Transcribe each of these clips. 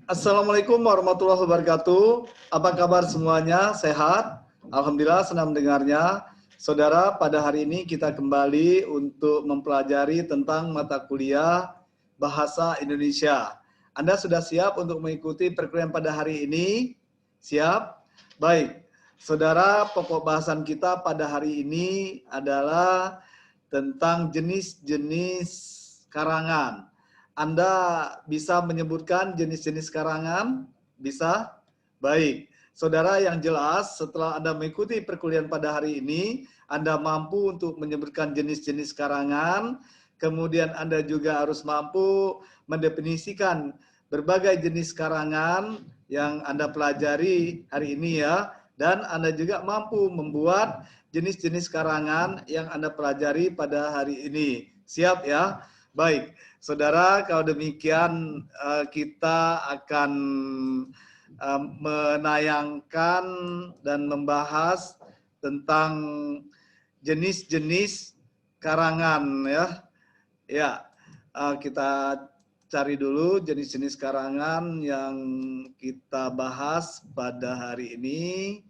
Assalamualaikum warahmatullahi wabarakatuh. Apa kabar semuanya? Sehat? Alhamdulillah, senang mendengarnya. Saudara, pada hari ini kita kembali untuk mempelajari tentang mata kuliah Bahasa Indonesia. Anda sudah siap untuk mengikuti perkuliahan pada hari ini? Siap? Baik. Saudara, pokok bahasan kita pada hari ini adalah tentang jenis-jenis karangan. Anda bisa menyebutkan jenis-jenis karangan? Bisa? Baik. Saudara, yang jelas setelah Anda mengikuti perkuliahan pada hari ini, Anda mampu untuk menyebutkan jenis-jenis karangan, kemudian Anda juga harus mampu mendefinisikan berbagai jenis karangan yang Anda pelajari hari ini ya, dan Anda juga mampu membuat jenis-jenis karangan yang Anda pelajari pada hari ini. Siap ya? Baik. Saudara, kalau demikian kita akan menayangkan dan membahas tentang jenis-jenis karangan ya. Ya, kita cari dulu jenis-jenis karangan yang kita bahas pada hari ini.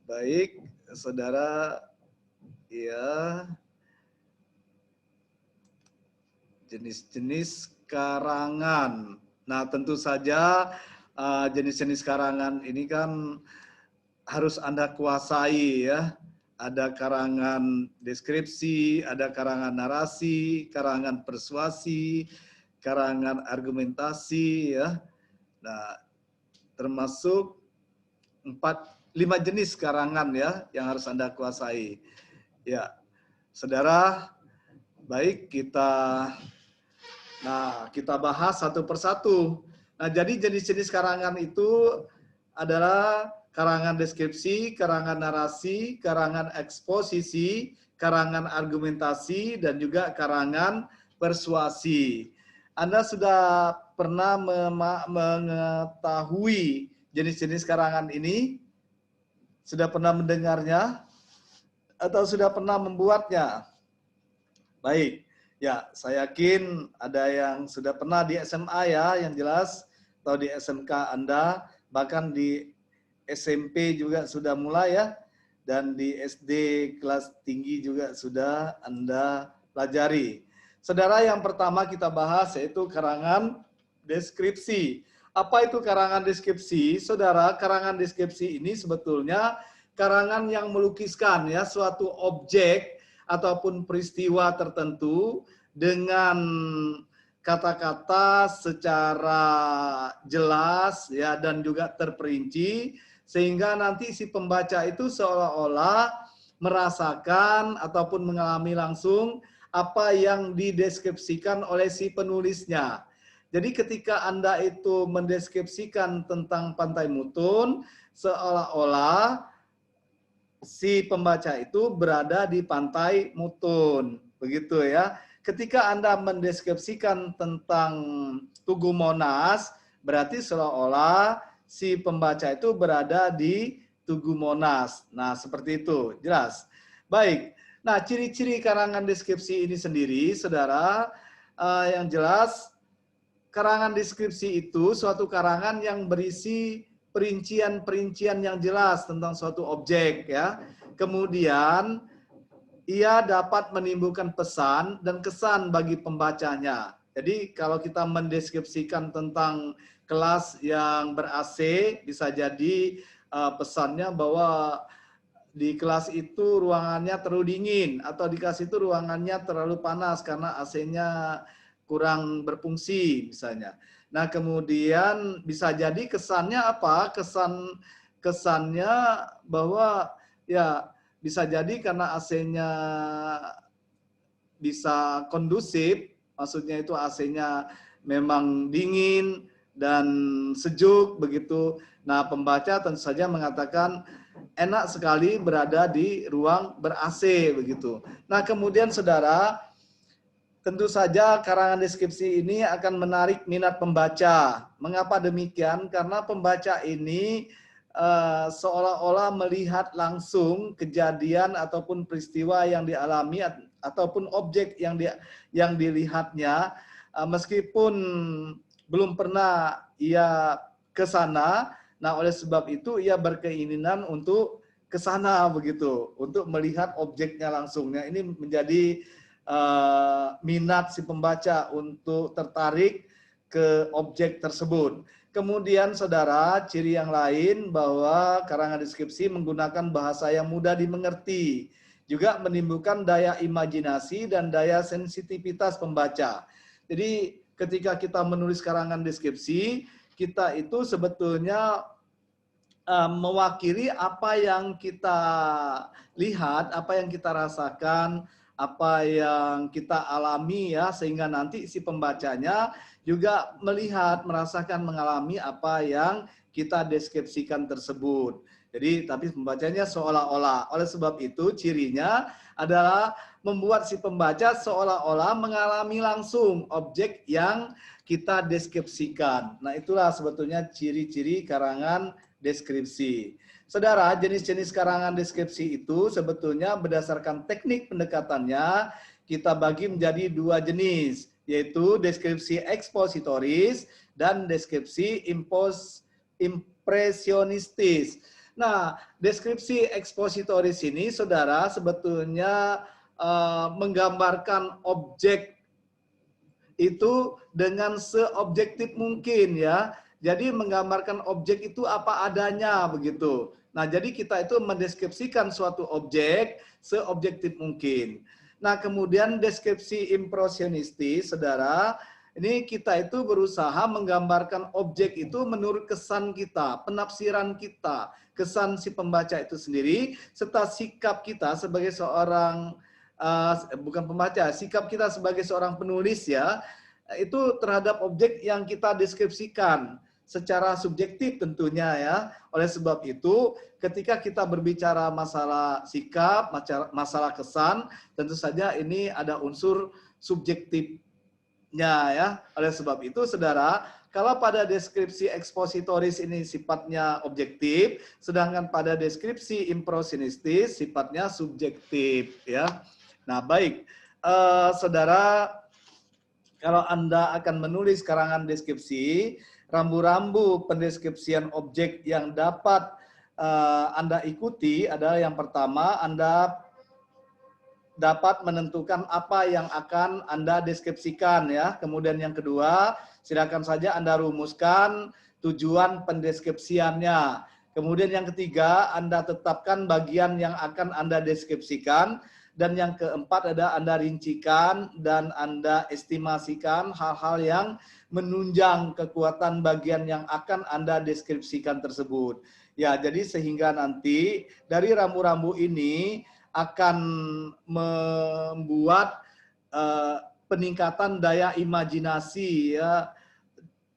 Baik, saudara, ya. Jenis-jenis karangan. Nah, tentu saja jenis-jenis karangan ini kan harus Anda kuasai ya. Ada karangan deskripsi, ada karangan narasi, karangan persuasi, karangan argumentasi ya. Nah, termasuk 5 jenis karangan ya yang harus Anda kuasai. Ya. Saudara, baik kita bahas satu persatu. Nah, jadi jenis-jenis karangan itu adalah karangan deskripsi, karangan narasi, karangan eksposisi, karangan argumentasi, dan juga karangan persuasi. Anda sudah pernah mengetahui jenis-jenis karangan ini? Sudah pernah mendengarnya? Atau sudah pernah membuatnya? Baik. Ya, saya yakin ada yang sudah pernah di SMA ya, yang jelas, atau di SMK Anda, bahkan di SMP juga sudah mulai ya, dan di SD kelas tinggi juga sudah Anda pelajari. Saudara, yang pertama kita bahas yaitu karangan deskripsi. Apa itu karangan deskripsi? Saudara, karangan deskripsi ini sebetulnya karangan yang melukiskan ya suatu objek ataupun peristiwa tertentu dengan kata-kata secara jelas ya dan juga terperinci sehingga nanti si pembaca itu seolah-olah merasakan ataupun mengalami langsung apa yang dideskripsikan oleh si penulisnya. Jadi ketika Anda itu mendeskripsikan tentang Pantai Mutun, seolah-olah si pembaca itu berada di Pantai Mutun, begitu ya. Ketika Anda mendeskripsikan tentang Tugu Monas, berarti seolah-olah si pembaca itu berada di Tugu Monas. Nah, seperti itu, jelas. Baik, nah ciri-ciri karangan deskripsi ini sendiri, saudara, yang jelas karangan deskripsi itu suatu karangan yang berisi perincian-perincian yang jelas tentang suatu objek ya. Kemudian ia dapat menimbulkan pesan dan kesan bagi pembacanya. Jadi kalau kita mendeskripsikan tentang kelas yang ber-AC, bisa jadi pesannya bahwa di kelas itu ruangannya terlalu dingin atau di kelas itu ruangannya terlalu panas karena AC-nya kurang berfungsi misalnya. Nah, kemudian bisa jadi kesannya apa? Kesannya bahwa ya bisa jadi karena AC-nya bisa kondusif, maksudnya itu AC-nya memang dingin dan sejuk begitu. Nah, pembaca tentu saja mengatakan enak sekali berada di ruang ber-AC begitu. Nah, kemudian saudara, tentu saja karangan deskripsi ini akan menarik minat pembaca. Mengapa demikian? Karena pembaca ini seolah-olah melihat langsung kejadian ataupun peristiwa yang dialami ataupun objek yang dilihatnya, meskipun belum pernah ia ke sana. Nah, oleh sebab itu ia berkeinginan untuk ke sana begitu, untuk melihat objeknya langsungnya. Ini menjadi minat si pembaca untuk tertarik ke objek tersebut. Kemudian saudara, ciri yang lain bahwa karangan deskripsi menggunakan bahasa yang mudah dimengerti, juga menimbulkan daya imajinasi dan daya sensitivitas pembaca. Jadi ketika kita menulis karangan deskripsi, kita itu sebetulnya mewakili apa yang kita lihat, apa yang kita rasakan, apa yang kita alami ya, sehingga nanti si pembacanya juga melihat, merasakan, mengalami apa yang kita deskripsikan tersebut. Jadi tapi pembacanya seolah-olah. Oleh sebab itu cirinya adalah membuat si pembaca seolah-olah mengalami langsung objek yang kita deskripsikan. Nah, itulah sebetulnya ciri-ciri karangan deskripsi. Saudara, jenis-jenis karangan deskripsi itu sebetulnya berdasarkan teknik pendekatannya kita bagi menjadi dua jenis, yaitu deskripsi ekspositoris dan deskripsi impresionistis. Nah, deskripsi ekspositoris ini, saudara, sebetulnya menggambarkan objek itu dengan seobjektif mungkin ya. Jadi menggambarkan objek itu apa adanya begitu. Nah, jadi kita itu mendeskripsikan suatu objek seobjektif mungkin. Nah, kemudian deskripsi impresionistis, saudara, ini kita itu berusaha menggambarkan objek itu menurut kesan kita, penafsiran kita, kesan si pembaca itu sendiri, serta sikap kita sebagai seorang bukan pembaca, sikap kita sebagai seorang penulis ya, itu terhadap objek yang kita deskripsikan secara subjektif tentunya ya. Oleh sebab itu, ketika kita berbicara masalah sikap, masalah kesan, tentu saja ini ada unsur subjektifnya ya. Oleh sebab itu, saudara, kalau pada deskripsi ekspositoris ini sifatnya objektif, sedangkan pada deskripsi impresionistis sifatnya subjektif ya. Nah, baik, saudara, kalau Anda akan menulis karangan deskripsi, rambu-rambu pendeskripsian objek yang dapat Anda ikuti adalah yang pertama, Anda dapat menentukan apa yang akan Anda deskripsikan ya. Kemudian yang kedua, silakan saja Anda rumuskan tujuan pendeskripsiannya. Kemudian yang ketiga, Anda tetapkan bagian yang akan Anda deskripsikan. Dan yang keempat ada Anda rincikan dan Anda estimasikan hal-hal yang menunjang kekuatan bagian yang akan Anda deskripsikan tersebut. Ya, jadi sehingga nanti dari rambu-rambu ini akan membuat peningkatan daya imajinasi ya,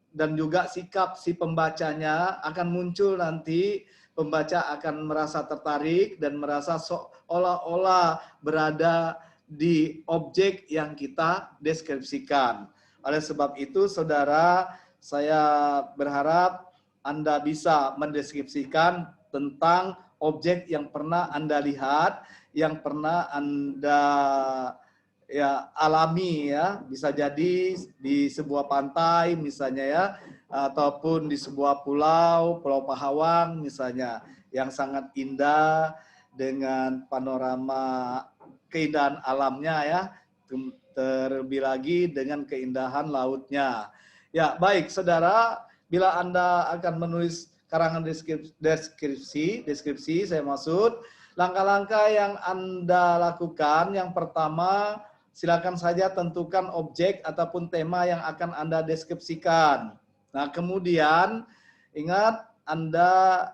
dan juga sikap si pembacanya akan muncul nanti. Pembaca akan merasa tertarik dan merasa seolah-olah berada di objek yang kita deskripsikan. Oleh sebab itu, saudara, saya berharap Anda bisa mendeskripsikan tentang objek yang pernah Anda lihat, yang pernah Anda ya alami ya, bisa jadi di sebuah pantai misalnya ya, ataupun di sebuah pulau, Pulau Pahawang misalnya, yang sangat indah dengan panorama keindahan alamnya ya, terlebih lagi dengan keindahan lautnya. Ya, baik saudara, bila Anda akan menulis karangan deskripsi saya maksud, langkah-langkah yang Anda lakukan, yang pertama, silakan saja tentukan objek ataupun tema yang akan Anda deskripsikan. Nah, kemudian ingat Anda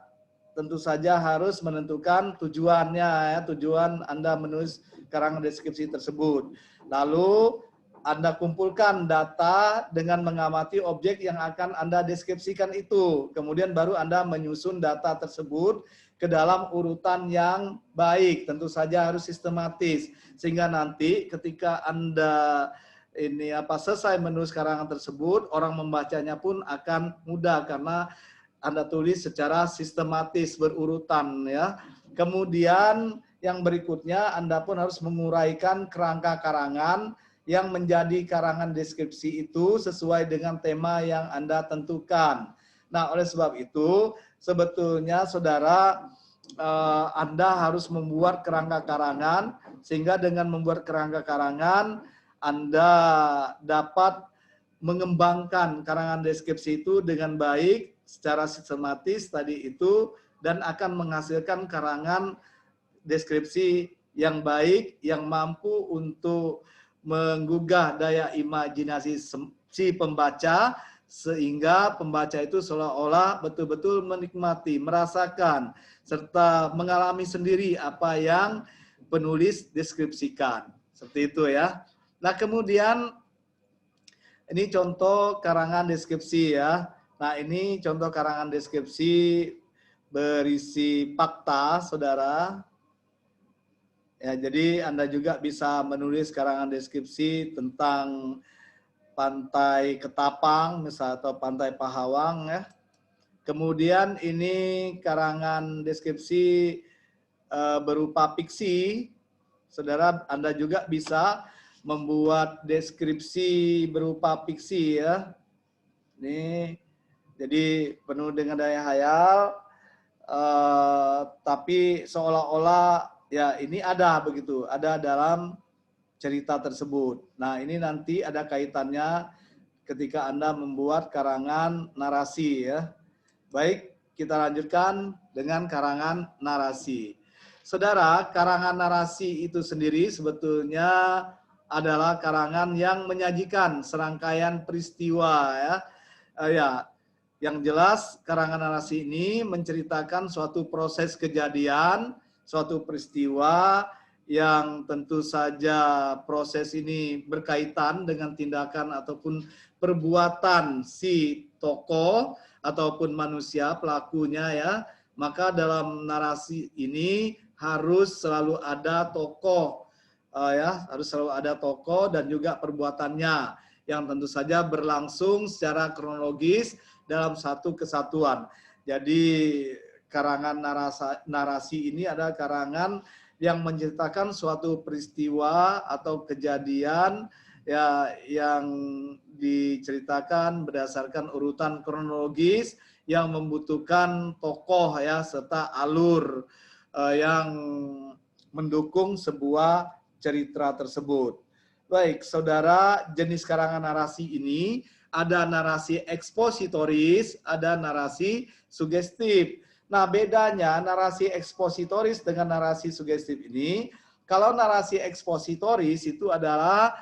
tentu saja harus menentukan tujuannya ya, tujuan Anda menulis karangan deskripsi tersebut. Lalu Anda kumpulkan data dengan mengamati objek yang akan Anda deskripsikan itu. Kemudian baru Anda menyusun data tersebut ke dalam urutan yang baik, tentu saja harus sistematis, sehingga nanti ketika Anda selesai menulis karangan tersebut, orang membacanya pun akan mudah karena Anda tulis secara sistematis berurutan ya. Kemudian yang berikutnya Anda pun harus menguraikan kerangka karangan yang menjadi karangan deskripsi itu sesuai dengan tema yang Anda tentukan. Nah, oleh sebab itu, sebetulnya saudara, Anda harus membuat kerangka karangan, sehingga dengan membuat kerangka karangan, Anda dapat mengembangkan karangan deskripsi itu dengan baik, secara sistematis tadi itu, dan akan menghasilkan karangan deskripsi yang baik, yang mampu untuk menggugah daya imajinasi si pembaca, sehingga pembaca itu seolah-olah betul-betul menikmati, merasakan, serta mengalami sendiri apa yang penulis deskripsikan. Seperti itu ya. Nah, kemudian ini contoh karangan deskripsi ya. Nah, ini contoh karangan deskripsi berisi fakta, saudara. Ya, jadi Anda juga bisa menulis karangan deskripsi tentang Pantai Ketapang, misalnya, atau Pantai Pahawang ya. Kemudian ini karangan deskripsi berupa fiksi. Saudara, Anda juga bisa membuat deskripsi berupa fiksi ya. Ini jadi penuh dengan daya hayal, tapi seolah-olah ya ini ada begitu, ada dalam cerita tersebut. Nah, ini nanti ada kaitannya ketika Anda membuat karangan narasi ya. Baik, kita lanjutkan dengan karangan narasi. Saudara, karangan narasi itu sendiri sebetulnya adalah karangan yang menyajikan serangkaian peristiwa ya. Yang jelas karangan narasi ini menceritakan suatu proses kejadian, suatu peristiwa yang tentu saja proses ini berkaitan dengan tindakan ataupun perbuatan si tokoh ataupun manusia pelakunya ya. Maka dalam narasi ini harus selalu ada tokoh ya, harus selalu ada tokoh dan juga perbuatannya yang tentu saja berlangsung secara kronologis dalam satu kesatuan. Jadi karangan narasi ini adalah karangan yang menceritakan suatu peristiwa atau kejadian ya yang diceritakan berdasarkan urutan kronologis yang membutuhkan tokoh ya serta alur yang mendukung sebuah cerita tersebut. Baik, saudara, jenis karangan narasi ini ada narasi ekspositoris, ada narasi sugestif. Nah, bedanya narasi ekspositoris dengan narasi sugestif ini, kalau narasi ekspositoris itu adalah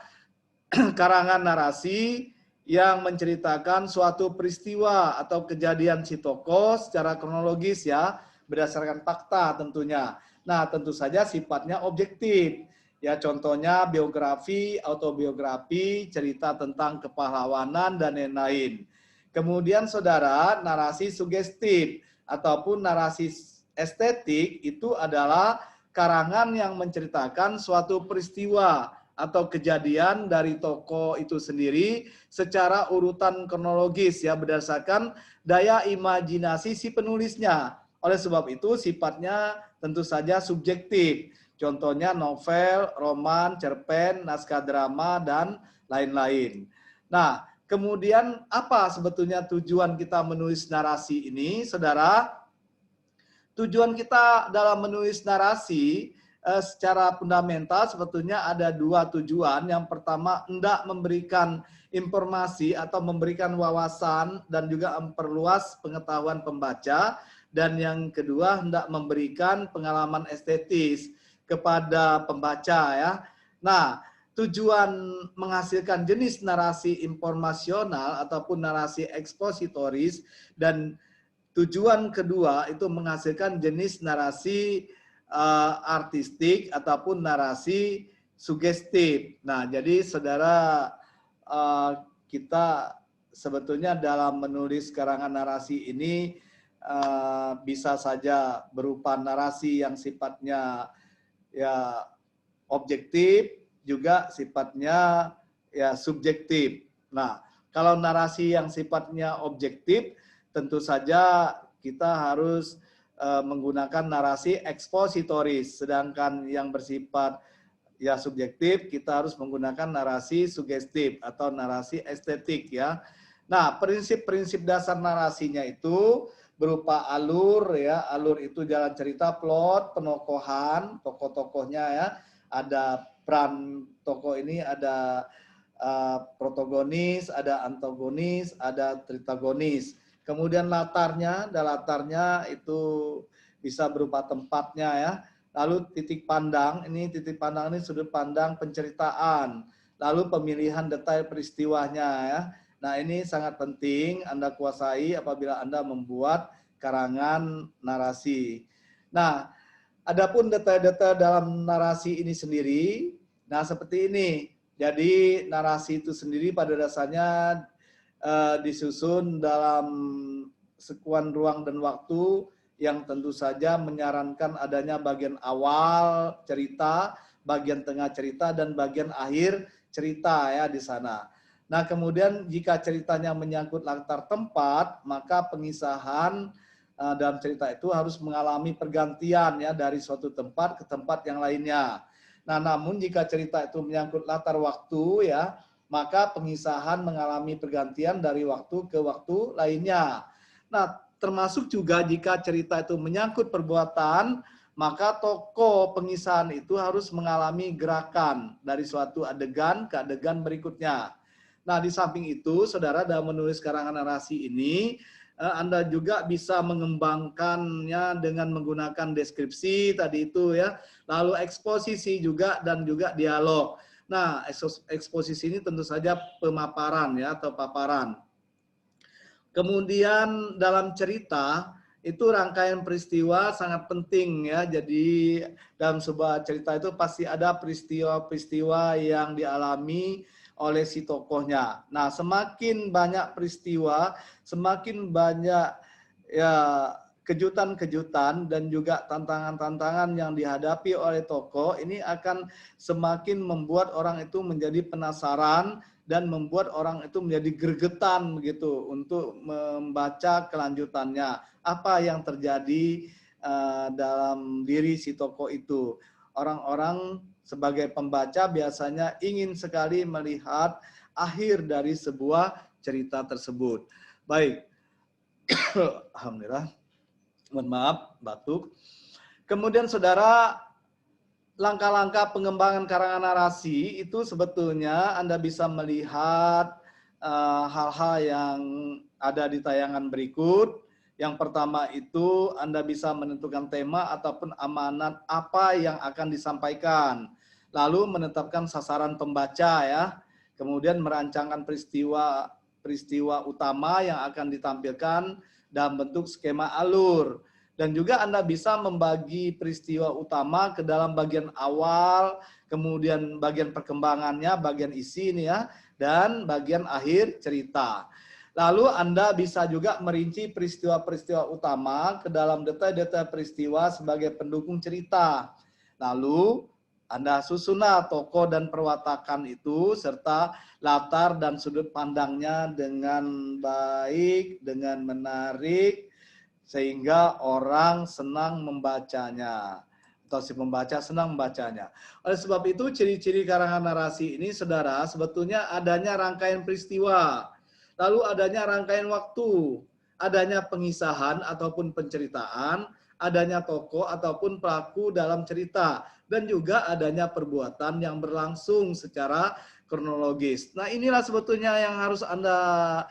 karangan narasi yang menceritakan suatu peristiwa atau kejadian si tokoh secara kronologis ya, berdasarkan fakta tentunya. Nah, tentu saja sifatnya objektif. Ya, contohnya biografi, autobiografi, cerita tentang kepahlawanan, dan lain-lain. Kemudian saudara, narasi sugestif ataupun narasi estetik itu adalah karangan yang menceritakan suatu peristiwa atau kejadian dari tokoh itu sendiri secara urutan kronologis ya, berdasarkan daya imajinasi si penulisnya. Oleh sebab itu sifatnya tentu saja subjektif. Contohnya novel, roman, cerpen, naskah drama, dan lain-lain. Nah, kemudian apa sebetulnya tujuan kita menulis narasi ini, saudara? Tujuan kita dalam menulis narasi secara fundamental sebetulnya ada dua tujuan. Yang pertama, hendak memberikan informasi atau memberikan wawasan dan juga memperluas pengetahuan pembaca. Dan yang kedua, hendak memberikan pengalaman estetis kepada pembaca ya. Nah, tujuan menghasilkan jenis narasi informasional ataupun narasi ekspositoris, dan tujuan kedua itu menghasilkan jenis narasi artistik ataupun narasi sugestif. Nah, jadi saudara, kita sebetulnya dalam menulis karangan narasi ini bisa saja berupa narasi yang sifatnya ya objektif, juga sifatnya ya subjektif. Nah, kalau narasi yang sifatnya objektif, tentu saja kita harus menggunakan narasi ekspositoris, sedangkan yang bersifat ya subjektif, kita harus menggunakan narasi sugestif atau narasi estetik ya. Nah, prinsip-prinsip dasar narasinya itu berupa alur ya, alur itu jalan cerita, plot, penokohan, tokoh-tokohnya ya, ada peran tokoh ini, ada protagonis, ada antagonis, ada tritagonis. Kemudian latarnya, latarnya itu bisa berupa tempatnya ya. Lalu titik pandang, ini titik pandang ini sudut pandang penceritaan. Lalu pemilihan detail peristiwanya ya. Nah ini sangat penting Anda kuasai apabila Anda membuat karangan narasi. Nah, adapun detail-detail dalam narasi ini sendiri, nah seperti ini. Jadi narasi itu sendiri pada dasarnya disusun dalam sekuan ruang dan waktu yang tentu saja menyarankan adanya bagian awal cerita, bagian tengah cerita, dan bagian akhir cerita ya di sana. Nah kemudian jika ceritanya menyangkut latar tempat, maka pengisahan dalam cerita itu harus mengalami pergantian ya dari suatu tempat ke tempat yang lainnya. Nah namun jika cerita itu menyangkut latar waktu ya, maka pengisahan mengalami pergantian dari waktu ke waktu lainnya. Nah, termasuk juga jika cerita itu menyangkut perbuatan, maka tokoh pengisahan itu harus mengalami gerakan dari suatu adegan ke adegan berikutnya. Nah, di samping itu, saudara dalam menulis karangan narasi ini, Anda juga bisa mengembangkannya dengan menggunakan deskripsi tadi itu ya, lalu eksposisi juga dan juga dialog. Nah, eksposisi ini tentu saja pemaparan ya atau paparan. Kemudian dalam cerita itu rangkaian peristiwa sangat penting ya. Jadi dalam sebuah cerita itu pasti ada peristiwa-peristiwa yang dialami oleh si tokohnya. Nah, semakin banyak peristiwa, semakin banyak ya kejutan-kejutan dan juga tantangan-tantangan yang dihadapi oleh tokoh, ini akan semakin membuat orang itu menjadi penasaran dan membuat orang itu menjadi gregetan begitu untuk membaca kelanjutannya. Apa yang terjadi dalam diri si tokoh itu. Orang-orang sebagai pembaca biasanya ingin sekali melihat akhir dari sebuah cerita tersebut. Baik. Alhamdulillah. Mohon maaf, batuk. Kemudian saudara, langkah-langkah pengembangan karangan narasi itu sebetulnya Anda bisa melihat hal-hal yang ada di tayangan berikut. Yang pertama itu Anda bisa menentukan tema ataupun amanat apa yang akan disampaikan. Lalu menetapkan sasaran pembaca ya. Kemudian merancangkan peristiwa utama yang akan ditampilkan dalam bentuk skema alur. Dan juga Anda bisa membagi peristiwa utama ke dalam bagian awal, kemudian bagian perkembangannya, bagian isi ini ya, dan bagian akhir cerita. Lalu Anda bisa juga merinci peristiwa-peristiwa utama ke dalam detail-detail peristiwa sebagai pendukung cerita. Lalu Anda susunlah tokoh dan perwatakan itu serta latar dan sudut pandangnya dengan baik, dengan menarik, sehingga orang senang membacanya atau si pembaca senang membacanya. Oleh sebab itu ciri-ciri karangan narasi ini saudara sebetulnya adanya rangkaian peristiwa, lalu adanya rangkaian waktu, adanya pengisahan ataupun penceritaan, adanya tokoh ataupun pelaku dalam cerita, dan juga adanya perbuatan yang berlangsung secara kronologis. Nah inilah sebetulnya yang harus Anda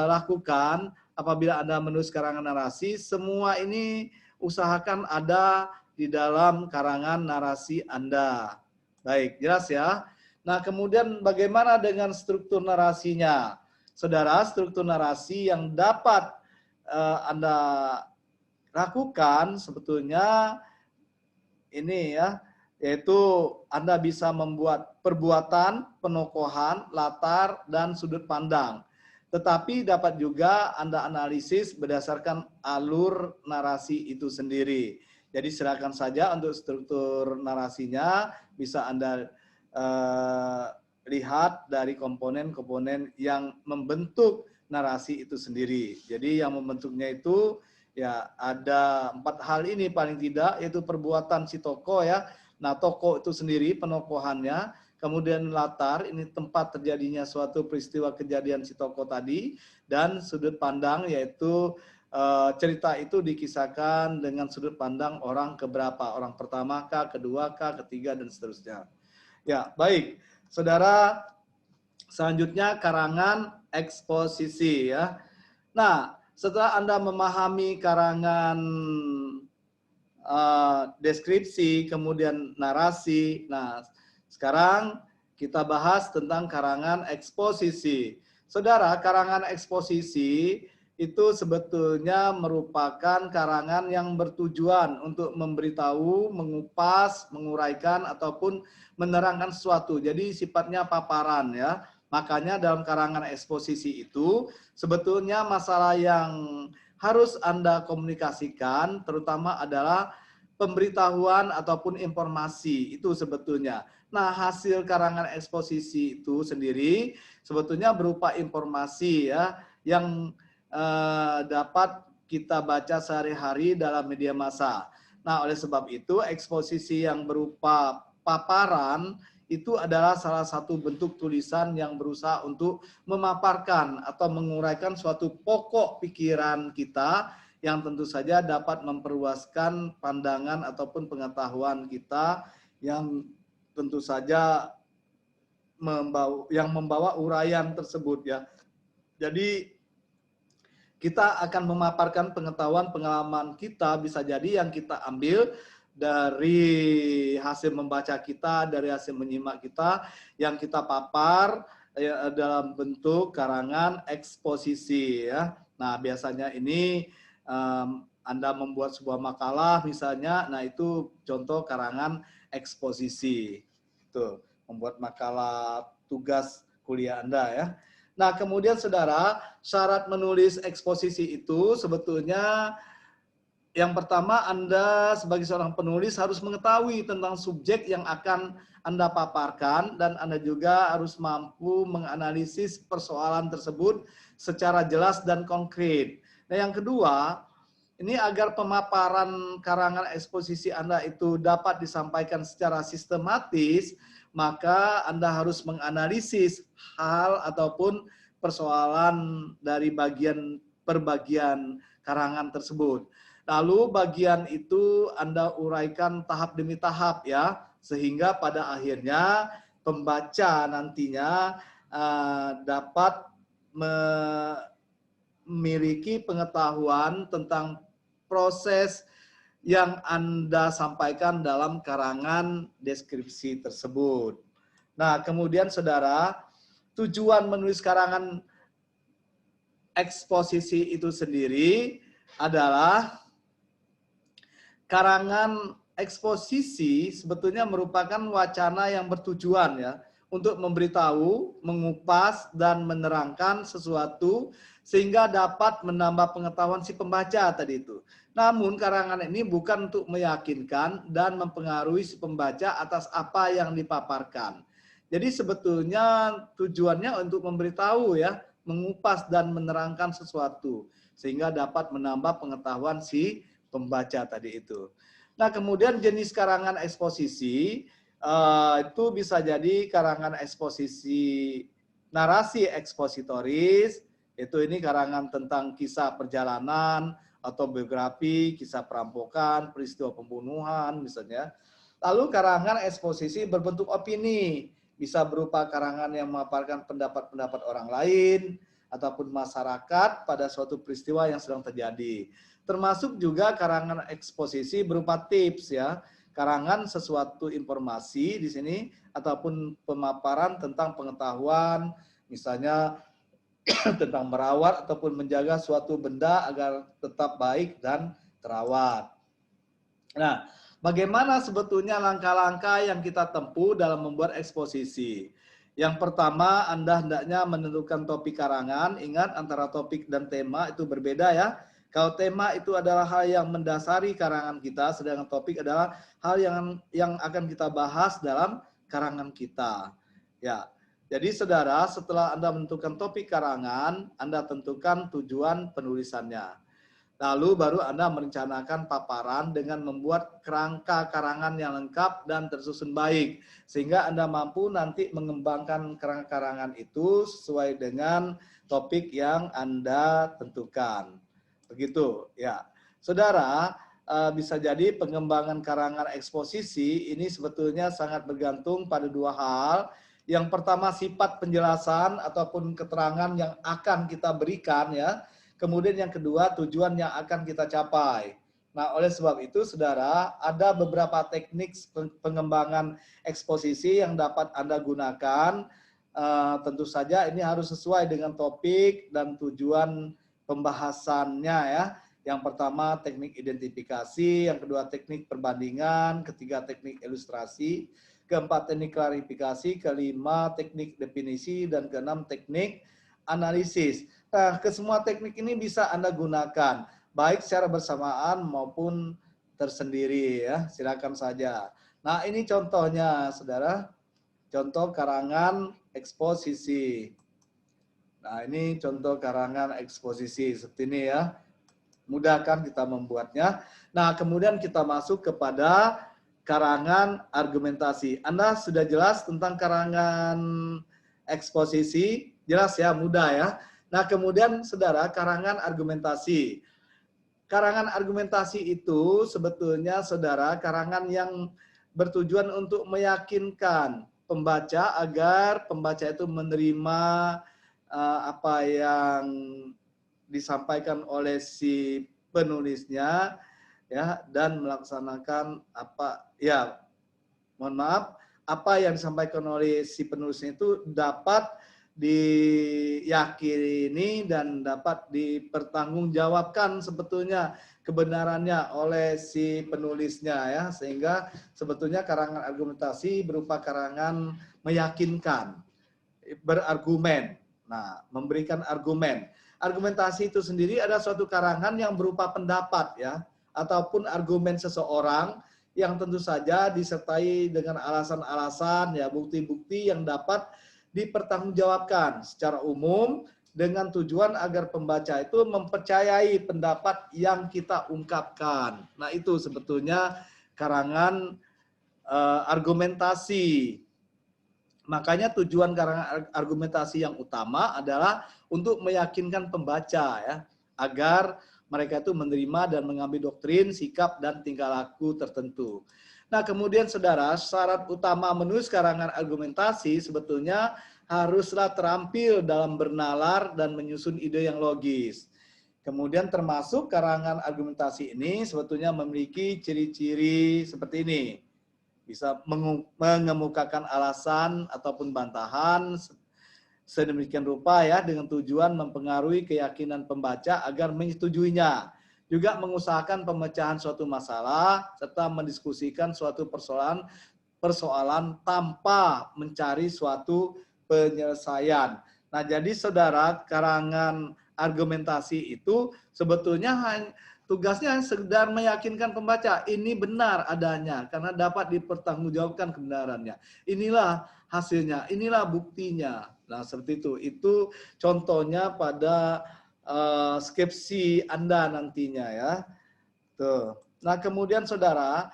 lakukan apabila Anda menulis karangan narasi. Semua ini usahakan ada di dalam karangan narasi Anda. Baik, jelas ya. Nah, kemudian bagaimana dengan struktur narasinya? Saudara, struktur narasi yang dapat Anda lakukan sebetulnya ini ya, yaitu Anda bisa membuat perbuatan, penokohan, latar, dan sudut pandang. Tetapi dapat juga Anda analisis berdasarkan alur narasi itu sendiri. Jadi silakan saja untuk struktur narasinya bisa Anda lihat dari komponen-komponen yang membentuk narasi itu sendiri. Jadi yang membentuknya itu ya ada 4 hal ini paling tidak, yaitu perbuatan si tokoh ya, Nah, tokoh itu sendiri, penokohannya, kemudian latar, ini tempat terjadinya suatu peristiwa kejadian si tokoh tadi, dan sudut pandang yaitu cerita itu dikisahkan dengan sudut pandang orang keberapa, orang pertama kah, kedua kah, ketiga, dan seterusnya. Ya, baik. Saudara, selanjutnya karangan eksposisi ya. Nah, setelah Anda memahami karangan deskripsi, kemudian narasi. Nah, sekarang kita bahas tentang karangan eksposisi. Saudara, karangan eksposisi itu sebetulnya merupakan karangan yang bertujuan untuk memberitahu, mengupas, menguraikan, ataupun menerangkan sesuatu. Jadi sifatnya paparan ya. Makanya dalam karangan eksposisi itu sebetulnya masalah yang harus Anda komunikasikan terutama adalah pemberitahuan ataupun informasi itu sebetulnya. Nah, hasil karangan eksposisi itu sendiri sebetulnya berupa informasi ya yang dapat kita baca sehari-hari dalam media massa. Nah, oleh sebab itu eksposisi yang berupa paparan itu adalah salah satu bentuk tulisan yang berusaha untuk memaparkan atau menguraikan suatu pokok pikiran kita yang tentu saja dapat memperluaskan pandangan ataupun pengetahuan kita yang tentu saja membawa uraian tersebut ya. Jadi kita akan memaparkan pengetahuan pengalaman kita bisa jadi yang kita ambil dari hasil membaca kita, dari hasil menyimak kita, yang kita papar dalam bentuk karangan eksposisi ya. Nah, biasanya ini Anda membuat sebuah makalah misalnya, nah itu contoh karangan eksposisi. Tuh, membuat makalah tugas kuliah Anda ya. Nah, kemudian saudara, syarat menulis eksposisi itu sebetulnya yang pertama Anda sebagai seorang penulis harus mengetahui tentang subjek yang akan Anda paparkan dan Anda juga harus mampu menganalisis persoalan tersebut secara jelas dan konkret. Nah, yang kedua, ini agar pemaparan karangan eksposisi Anda itu dapat disampaikan secara sistematis, maka Anda harus menganalisis hal ataupun persoalan dari bagian per bagian karangan tersebut. Lalu bagian itu Anda uraikan tahap demi tahap ya, sehingga pada akhirnya pembaca nantinya dapat memiliki pengetahuan tentang proses yang Anda sampaikan dalam karangan deskripsi tersebut. Nah, kemudian saudara, tujuan menulis karangan eksposisi itu sendiri adalah karangan eksposisi sebetulnya merupakan wacana yang bertujuan ya untuk memberitahu, mengupas, dan menerangkan sesuatu sehingga dapat menambah pengetahuan si pembaca tadi itu. Namun karangan ini bukan untuk meyakinkan dan mempengaruhi si pembaca atas apa yang dipaparkan. Jadi sebetulnya tujuannya untuk memberitahu ya, mengupas dan menerangkan sesuatu sehingga dapat menambah pengetahuan si pembaca tadi itu. Nah, kemudian jenis karangan eksposisi itu bisa jadi karangan eksposisi narasi ekspositoris, itu ini karangan tentang kisah perjalanan atau biografi, kisah perampokan, peristiwa pembunuhan misalnya. Lalu karangan eksposisi berbentuk opini, bisa berupa karangan yang memaparkan pendapat-pendapat orang lain ataupun masyarakat pada suatu peristiwa yang sedang terjadi. Termasuk juga karangan eksposisi berupa tips ya, karangan sesuatu informasi di sini ataupun pemaparan tentang pengetahuan, misalnya tentang merawat ataupun menjaga suatu benda agar tetap baik dan terawat. Nah, bagaimana sebetulnya langkah-langkah yang kita tempuh dalam membuat eksposisi? Yang pertama, Anda hendaknya menentukan topik karangan. Ingat, antara topik dan tema itu berbeda ya. Kalau tema itu adalah hal yang mendasari karangan kita, sedangkan topik adalah hal yang akan kita bahas dalam karangan kita. Ya, jadi saudara, setelah Anda menentukan topik karangan, Anda tentukan tujuan penulisannya. Lalu baru Anda merencanakan paparan dengan membuat kerangka karangan yang lengkap dan tersusun baik. Sehingga Anda mampu nanti mengembangkan kerangka karangan itu sesuai dengan topik yang Anda tentukan. Begitu ya. Saudara, bisa jadi pengembangan karangan eksposisi ini sebetulnya sangat bergantung pada dua hal. Yang pertama sifat penjelasan ataupun keterangan yang akan kita berikan ya. Kemudian yang kedua, tujuan yang akan kita capai. Nah, oleh sebab itu, saudara, ada beberapa teknik pengembangan eksposisi yang dapat Anda gunakan. Tentu saja ini harus sesuai dengan topik dan tujuan pembahasannya ya. Yang pertama, teknik identifikasi. Yang kedua, teknik perbandingan. Ketiga, teknik ilustrasi. Keempat, teknik klarifikasi. Kelima, teknik definisi. Dan keenam, teknik analisis. Nah, kesemua teknik ini bisa Anda gunakan, baik secara bersamaan maupun tersendiri ya. Silakan saja. Nah, ini contohnya, saudara. Contoh karangan eksposisi. Nah, ini contoh karangan eksposisi seperti ini ya. Mudah kan kita membuatnya. Nah, kemudian kita masuk kepada karangan argumentasi. Anda sudah jelas tentang karangan eksposisi? Jelas ya, mudah ya. Nah, kemudian saudara, karangan argumentasi. Karangan argumentasi itu sebetulnya saudara, karangan yang bertujuan untuk meyakinkan pembaca agar pembaca itu menerima apa yang disampaikan oleh si penulisnya ya, dan melaksanakan apa yang disampaikan oleh si penulisnya itu dapat diyakini dan dapat dipertanggungjawabkan sebetulnya kebenarannya oleh si penulisnya ya, sehingga sebetulnya karangan argumentasi berupa karangan meyakinkan, berargumen. Nah, memberikan argumen. Argumentasi itu sendiri ada suatu karangan yang berupa pendapat ya, ataupun argumen seseorang yang tentu saja disertai dengan alasan-alasan ya, bukti-bukti yang dapat dipertanggungjawabkan secara umum dengan tujuan agar pembaca itu mempercayai pendapat yang kita ungkapkan. Nah, itu sebetulnya karangan argumentasi. Makanya tujuan karangan argumentasi yang utama adalah untuk meyakinkan pembaca ya, agar mereka itu menerima dan mengambil doktrin, sikap, dan tingkah laku tertentu. Nah, kemudian saudara, syarat utama menulis karangan argumentasi sebetulnya haruslah terampil dalam bernalar dan menyusun ide yang logis. Kemudian termasuk karangan argumentasi ini sebetulnya memiliki ciri-ciri seperti ini. Bisa mengemukakan alasan ataupun bantahan sedemikian rupa ya, dengan tujuan mempengaruhi keyakinan pembaca agar menyetujuinya. Juga mengusahakan pemecahan suatu masalah serta mendiskusikan suatu persoalan tanpa mencari suatu penyelesaian. Nah, jadi saudara, karangan argumentasi itu sebetulnya tugasnya sekedar meyakinkan pembaca ini benar adanya karena dapat dipertanggungjawabkan kebenarannya. Inilah hasilnya, inilah buktinya. Nah, seperti itu. Itu contohnya pada skripsi Anda nantinya ya. Tuh. Nah, kemudian saudara,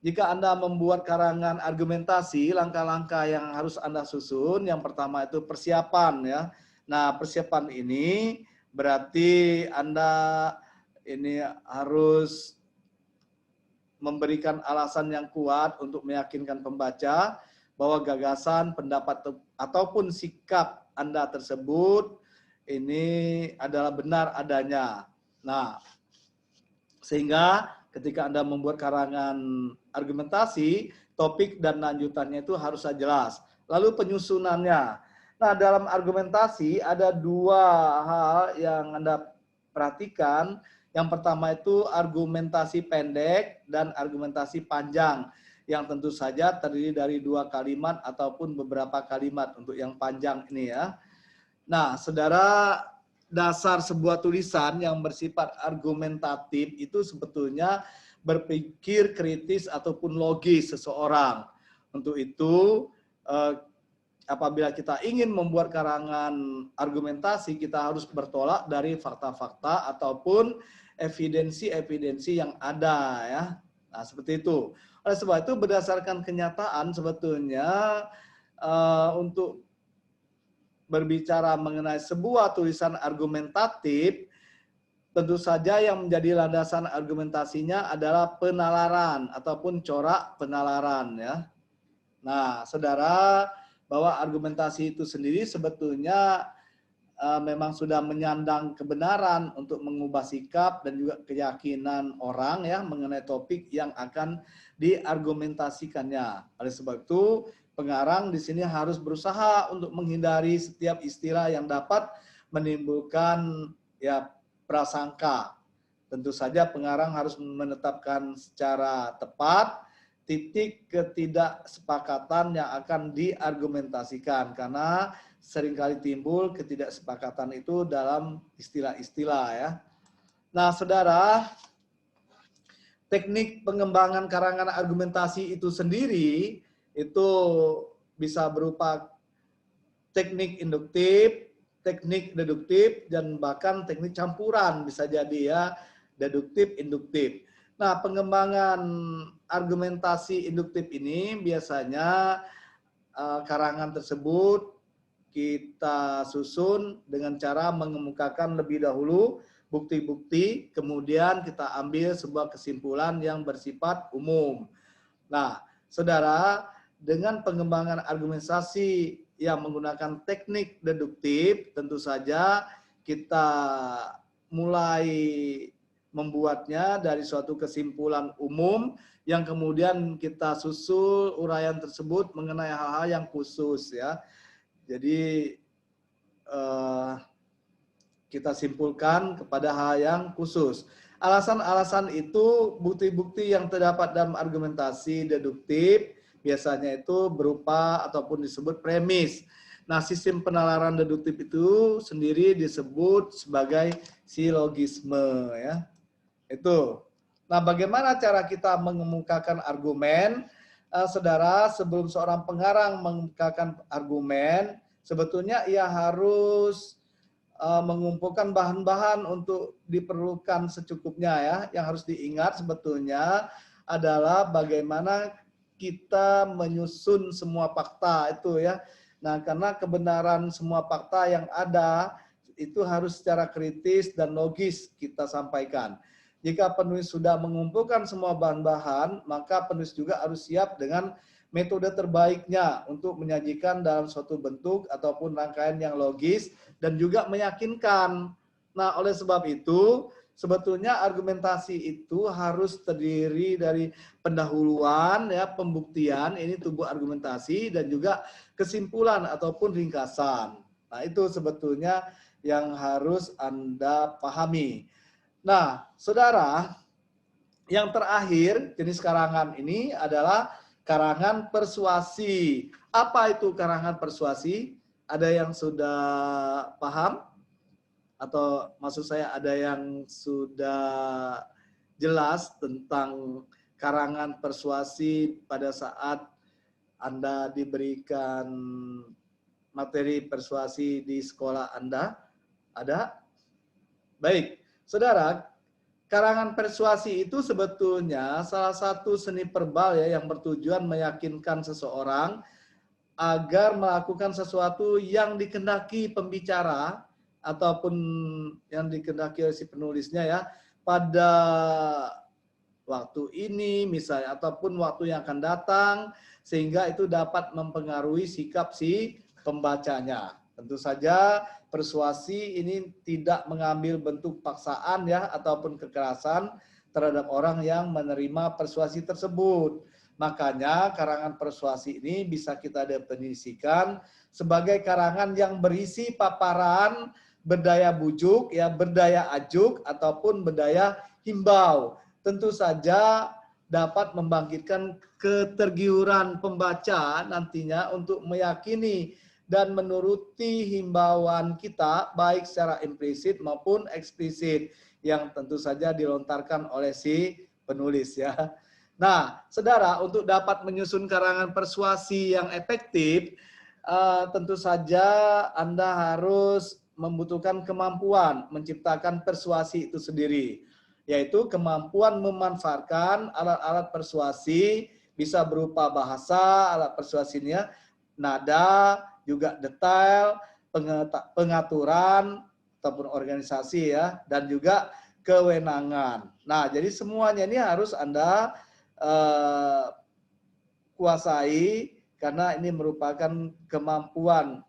jika Anda membuat karangan argumentasi, langkah-langkah yang harus Anda susun, yang pertama itu persiapan ya. Nah, persiapan ini berarti Anda ini harus memberikan alasan yang kuat untuk meyakinkan pembaca bahwa gagasan, pendapat ataupun sikap Anda tersebut ini adalah benar adanya. Nah, sehingga ketika Anda membuat karangan argumentasi, topik dan lanjutannya itu harus jelas. Lalu penyusunannya. Nah, dalam argumentasi ada dua hal yang Anda perhatikan. Yang pertama itu argumentasi pendek dan argumentasi panjang, yang tentu saja terdiri dari dua kalimat ataupun beberapa kalimat untuk yang panjang ini ya. Nah, saudara, dasar sebuah tulisan yang bersifat argumentatif itu sebetulnya berpikir kritis ataupun logis seseorang. Untuk itu apabila kita ingin membuat karangan argumentasi, kita harus bertolak dari fakta-fakta ataupun evidensi-evidensi yang ada ya. Nah, seperti itu. Oleh sebab itu berdasarkan kenyataan sebetulnya untuk berbicara mengenai sebuah tulisan argumentatif, tentu saja yang menjadi landasan argumentasinya adalah penalaran ataupun corak penalaran ya. Nah, saudara, bahwa argumentasi itu sendiri sebetulnya memang sudah menyandang kebenaran untuk mengubah sikap dan juga keyakinan orang ya mengenai topik yang akan diargumentasikannya. Oleh sebab itu, pengarang di sini harus berusaha untuk menghindari setiap istilah yang dapat menimbulkan ya prasangka. Tentu saja pengarang harus menetapkan secara tepat titik ketidaksepakatan yang akan diargumentasikan, karena seringkali timbul ketidaksepakatan itu dalam istilah-istilah ya. Nah, saudara, teknik pengembangan karangan argumentasi itu sendiri itu bisa berupa teknik induktif, teknik deduktif, dan bahkan teknik campuran bisa jadi ya, deduktif, induktif. Nah, pengembangan argumentasi induktif ini biasanya karangan tersebut kita susun dengan cara mengemukakan lebih dahulu bukti-bukti, kemudian kita ambil sebuah kesimpulan yang bersifat umum. Nah, saudara, dengan pengembangan argumentasi yang menggunakan teknik deduktif, tentu saja kita mulai membuatnya dari suatu kesimpulan umum yang kemudian kita susul uraian tersebut mengenai hal-hal yang khusus ya. Jadi kita simpulkan kepada hal yang khusus. Alasan-alasan itu, bukti-bukti yang terdapat dalam argumentasi deduktif biasanya itu berupa ataupun disebut premis. Nah, sistem penalaran deduktif itu sendiri disebut sebagai silogisme ya. Itu. Nah, bagaimana cara kita mengemukakan argumen? Saudara, sebelum seorang pengarang mengemukakan argumen, sebetulnya ia harus mengumpulkan bahan-bahan untuk diperlukan secukupnya ya. Yang harus diingat sebetulnya adalah bagaimana kita menyusun semua fakta itu ya. Nah, karena kebenaran semua fakta yang ada itu harus secara kritis dan logis kita sampaikan. Jika penulis sudah mengumpulkan semua bahan-bahan, maka penulis juga harus siap dengan metode terbaiknya untuk menyajikan dalam suatu bentuk ataupun rangkaian yang logis dan juga meyakinkan. Nah, oleh sebab itu, sebetulnya argumentasi itu harus terdiri dari pendahuluan, ya, pembuktian, ini tubuh argumentasi, dan juga kesimpulan ataupun ringkasan. Nah, itu sebetulnya yang harus Anda pahami. Nah, saudara, yang terakhir jenis karangan ini adalah karangan persuasi. Apa itu karangan persuasi? Ada yang sudah paham? Atau maksud saya ada yang sudah jelas tentang karangan persuasi pada saat Anda diberikan materi persuasi di sekolah Anda? Ada? Baik, saudara, karangan persuasi itu sebetulnya salah satu seni verbal ya yang bertujuan meyakinkan seseorang agar melakukan sesuatu yang dikehendaki pembicara ataupun yang dikehendaki oleh si penulisnya ya pada waktu ini misalnya ataupun waktu yang akan datang, sehingga itu dapat mempengaruhi sikap si pembacanya. Tentu saja persuasi ini tidak mengambil bentuk paksaan ya ataupun kekerasan terhadap orang yang menerima persuasi tersebut. Makanya karangan persuasi ini bisa kita definisikan sebagai karangan yang berisi paparan berdaya bujuk ya, berdaya ajuk ataupun berdaya himbau. Tentu saja dapat membangkitkan ketergiuran pembaca nantinya untuk meyakini dan menuruti himbauan kita baik secara implisit maupun eksplisit yang tentu saja dilontarkan oleh si penulis ya. Nah, saudara, untuk dapat menyusun karangan persuasi yang efektif, tentu saja Anda harus membutuhkan kemampuan menciptakan persuasi itu sendiri, yaitu kemampuan memanfaatkan alat-alat persuasi, bisa berupa bahasa, alat persuasinya, nada, juga detail, pengaturan, ataupun organisasi ya, dan juga kewenangan. Nah, jadi semuanya ini harus Anda kuasai, karena ini merupakan kemampuan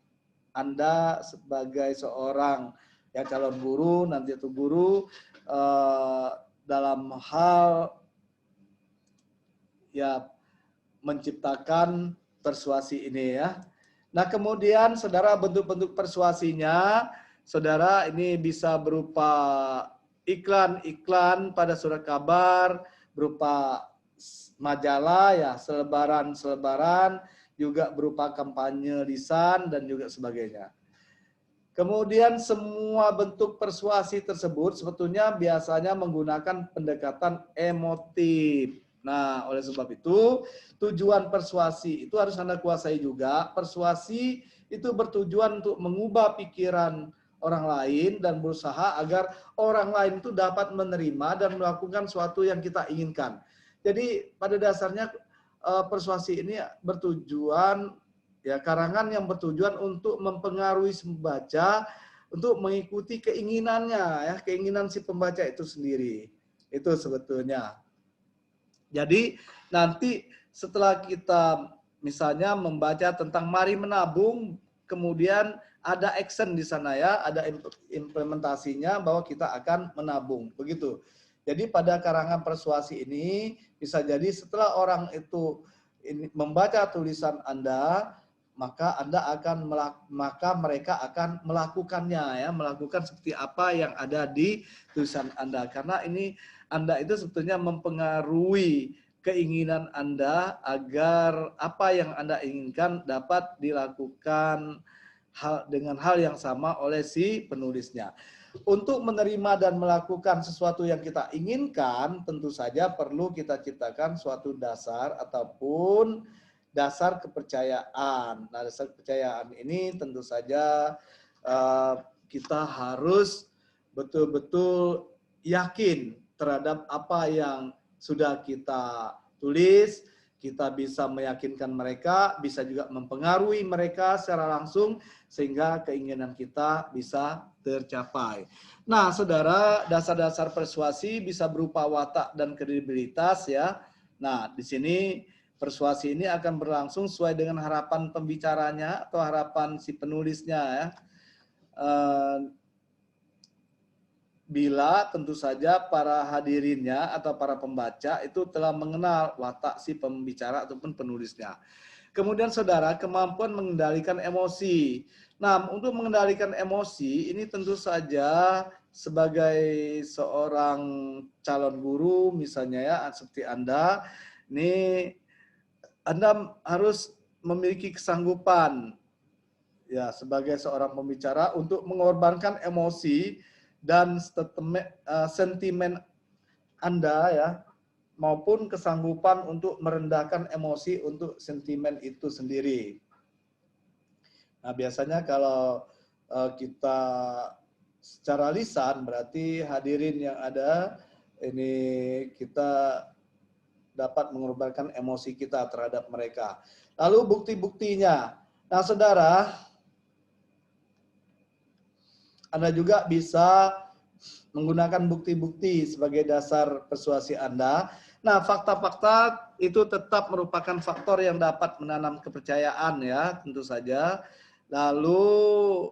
Anda sebagai seorang ya calon guru, nanti itu guru dalam hal ya menciptakan persuasi ini ya. Nah, kemudian saudara, bentuk-bentuk persuasinya, saudara, ini bisa berupa iklan-iklan pada surat kabar, berupa majalah ya, selebaran-selebaran, juga berupa kampanye lisan dan juga sebagainya. Kemudian semua bentuk persuasi tersebut sebetulnya biasanya menggunakan pendekatan emotif. Nah, oleh sebab itu, tujuan persuasi itu harus Anda kuasai juga. Persuasi itu bertujuan untuk mengubah pikiran orang lain dan berusaha agar orang lain itu dapat menerima dan melakukan sesuatu yang kita inginkan. Jadi pada dasarnya persuasi ini bertujuan, ya, karangan yang bertujuan untuk mempengaruhi si pembaca untuk mengikuti keinginannya, ya, keinginan si pembaca itu sendiri. Itu sebetulnya. Jadi nanti setelah kita misalnya membaca tentang mari menabung, kemudian ada action di sana ya, ada implementasinya bahwa kita akan menabung, begitu. Jadi pada karangan persuasi ini bisa jadi setelah orang itu membaca tulisan Anda, maka mereka akan melakukannya ya, melakukan seperti apa yang ada di tulisan Anda, karena ini Anda itu sebetulnya mempengaruhi keinginan Anda agar apa yang Anda inginkan dapat dilakukan dengan hal yang sama oleh si penulisnya. Untuk menerima dan melakukan sesuatu yang kita inginkan, tentu saja perlu kita ciptakan suatu dasar ataupun dasar kepercayaan. Nah, dasar kepercayaan ini tentu saja kita harus betul-betul yakin terhadap apa yang sudah kita tulis. Kita bisa meyakinkan mereka, bisa juga mempengaruhi mereka secara langsung sehingga keinginan kita bisa tercapai. Nah, saudara, dasar-dasar persuasi bisa berupa watak dan kredibilitas ya. Nah, di sini persuasi ini akan berlangsung sesuai dengan harapan pembicaranya atau harapan si penulisnya ya. Bila tentu saja para hadirinnya atau para pembaca itu telah mengenal watak si pembicara ataupun penulisnya. Kemudian saudara, kemampuan mengendalikan emosi. Nah, untuk mengendalikan emosi ini tentu saja sebagai seorang calon guru misalnya ya, seperti Anda, ini Anda harus memiliki kesanggupan ya sebagai seorang pembicara untuk mengorbankan emosi dan sentimen Anda ya, maupun kesanggupan untuk merendahkan emosi untuk sentimen itu sendiri. Nah, biasanya kalau kita secara lisan berarti hadirin yang ada ini kita dapat mengorbankan emosi kita terhadap mereka. Lalu bukti-buktinya. Nah, saudara, Anda juga bisa menggunakan bukti-bukti sebagai dasar persuasi Anda. Nah, fakta-fakta itu tetap merupakan faktor yang dapat menanam kepercayaan ya, tentu saja. Lalu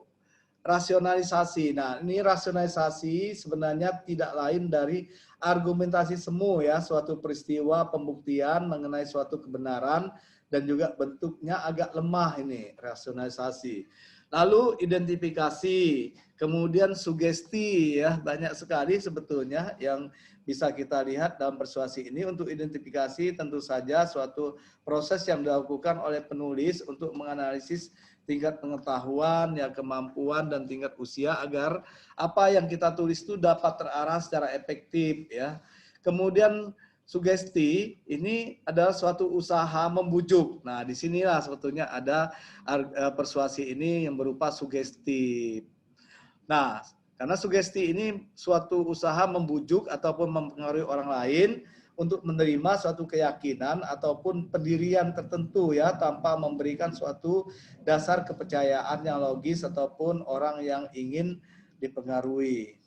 rasionalisasi. Nah, ini rasionalisasi sebenarnya tidak lain dari argumentasi semu ya, suatu peristiwa pembuktian mengenai suatu kebenaran dan juga bentuknya agak lemah ini, rasionalisasi. Lalu identifikasi, kemudian sugesti ya, banyak sekali sebetulnya yang bisa kita lihat dalam persuasi ini. Untuk identifikasi tentu saja suatu proses yang dilakukan oleh penulis untuk menganalisis tingkat pengetahuan, ya kemampuan dan tingkat usia agar apa yang kita tulis itu dapat terarah secara efektif ya. Kemudian sugesti ini adalah suatu usaha membujuk. Nah, disinilah sebetulnya ada persuasi ini yang berupa sugesti. Nah, karena sugesti ini suatu usaha membujuk ataupun mempengaruhi orang lain untuk menerima suatu keyakinan ataupun pendirian tertentu ya, tanpa memberikan suatu dasar kepercayaan yang logis ataupun orang yang ingin dipengaruhi.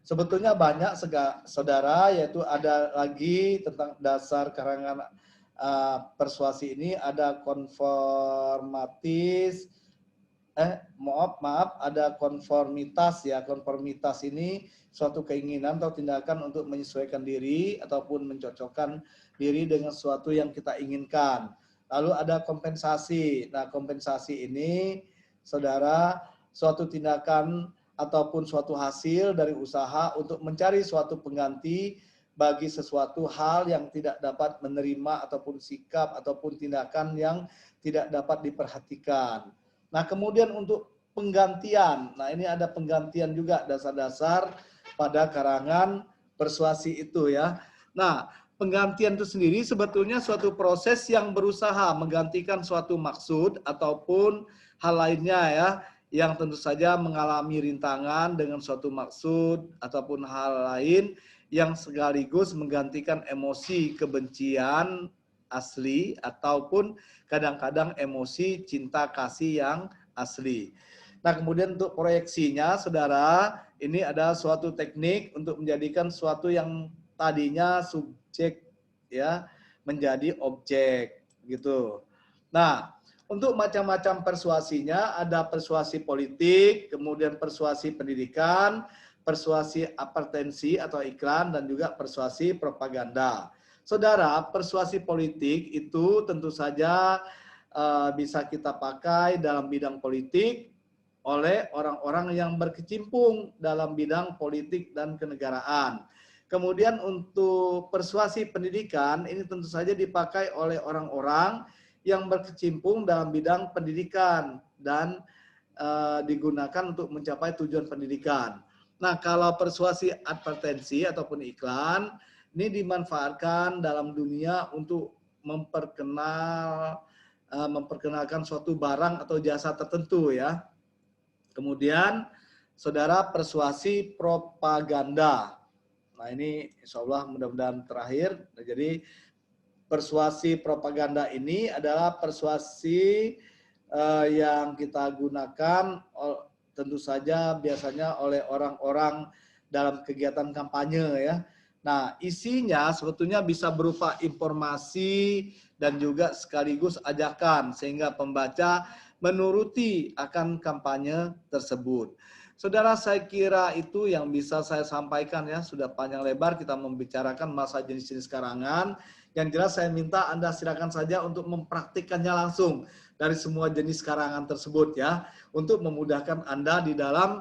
Sebetulnya banyak saudara, yaitu ada lagi tentang dasar karangan persuasi ini, ada konformatis, ada konformitas ya. Konformitas ini suatu keinginan atau tindakan untuk menyesuaikan diri ataupun mencocokkan diri dengan sesuatu yang kita inginkan. Lalu ada kompensasi. Nah, kompensasi ini saudara suatu tindakan ataupun suatu hasil dari usaha untuk mencari suatu pengganti bagi sesuatu hal yang tidak dapat menerima ataupun sikap ataupun tindakan yang tidak dapat diperhatikan. Nah, kemudian untuk penggantian. Nah, ini ada penggantian juga dasar-dasar pada karangan persuasi itu ya. Nah, penggantian itu sendiri sebetulnya suatu proses yang berusaha menggantikan suatu maksud ataupun hal lainnya ya, yang tentu saja mengalami rintangan dengan suatu maksud ataupun hal lain yang sekaligus menggantikan emosi kebencian asli ataupun kadang-kadang emosi cinta kasih yang asli. Nah, kemudian untuk proyeksinya, saudara, ini ada suatu teknik untuk menjadikan suatu yang tadinya subjek ya menjadi objek gitu. Nah, untuk macam-macam persuasinya ada persuasi politik, kemudian persuasi pendidikan, persuasi apertensi atau iklan, dan juga persuasi propaganda. Saudara, persuasi politik itu tentu saja bisa kita pakai dalam bidang politik oleh orang-orang yang berkecimpung dalam bidang politik dan kenegaraan. Kemudian untuk persuasi pendidikan ini tentu saja dipakai oleh orang-orang yang berkecimpung dalam bidang pendidikan dan digunakan untuk mencapai tujuan pendidikan. Nah, kalau persuasi advertensi ataupun iklan ini dimanfaatkan dalam dunia untuk memperkenalkan suatu barang atau jasa tertentu ya. Kemudian saudara, persuasi propaganda. Nah, ini insya Allah mudah-mudahan terakhir. Nah, jadi persuasi propaganda ini adalah persuasi yang kita gunakan tentu saja biasanya oleh orang-orang dalam kegiatan kampanye ya. Nah, isinya sebetulnya bisa berupa informasi dan juga sekaligus ajakan sehingga pembaca menuruti akan kampanye tersebut. Saudara, saya kira itu yang bisa saya sampaikan ya. Sudah panjang lebar kita membicarakan masa jenis-jenis karangan. Yang jelas saya minta Anda silakan saja untuk mempraktikkannya langsung dari semua jenis karangan tersebut ya, untuk memudahkan Anda di dalam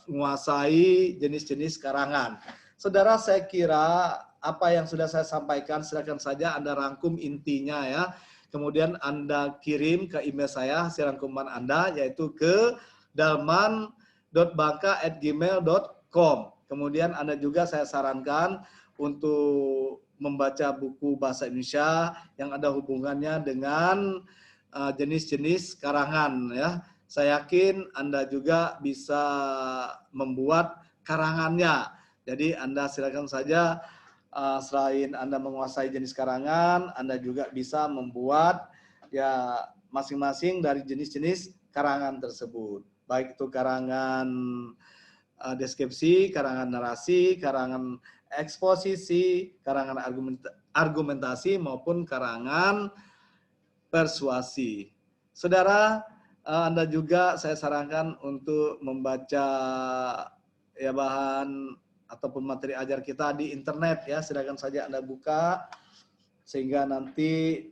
menguasai jenis-jenis karangan. Saudara, saya kira apa yang sudah saya sampaikan silakan saja Anda rangkum intinya ya. Kemudian Anda kirim ke email saya hasil rangkuman Anda, yaitu ke dalman.bangka@gmail.com. Kemudian Anda juga saya sarankan untuk membaca buku bahasa Indonesia yang ada hubungannya dengan jenis-jenis karangan ya. Saya yakin Anda juga bisa membuat karangannya. Jadi Anda silakan saja selain Anda menguasai jenis karangan, Anda juga bisa membuat ya masing-masing dari jenis-jenis karangan tersebut. Baik itu karangan deskripsi, karangan narasi, karangan eksposisi, karangan argumentasi maupun karangan persuasi. Saudara, Anda juga saya sarankan untuk membaca ya bahan ataupun materi ajar kita di internet ya. Silakan saja Anda buka sehingga nanti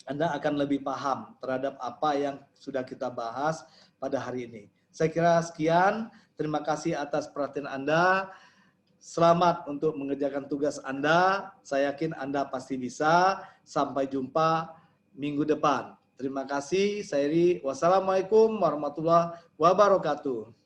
Anda akan lebih paham terhadap apa yang sudah kita bahas pada hari ini. Saya kira sekian. Terima kasih atas perhatian Anda. Selamat untuk mengerjakan tugas Anda. Saya yakin Anda pasti bisa. Sampai jumpa minggu depan. Terima kasih. Saya Iri. Wassalamualaikum warahmatullahi wabarakatuh.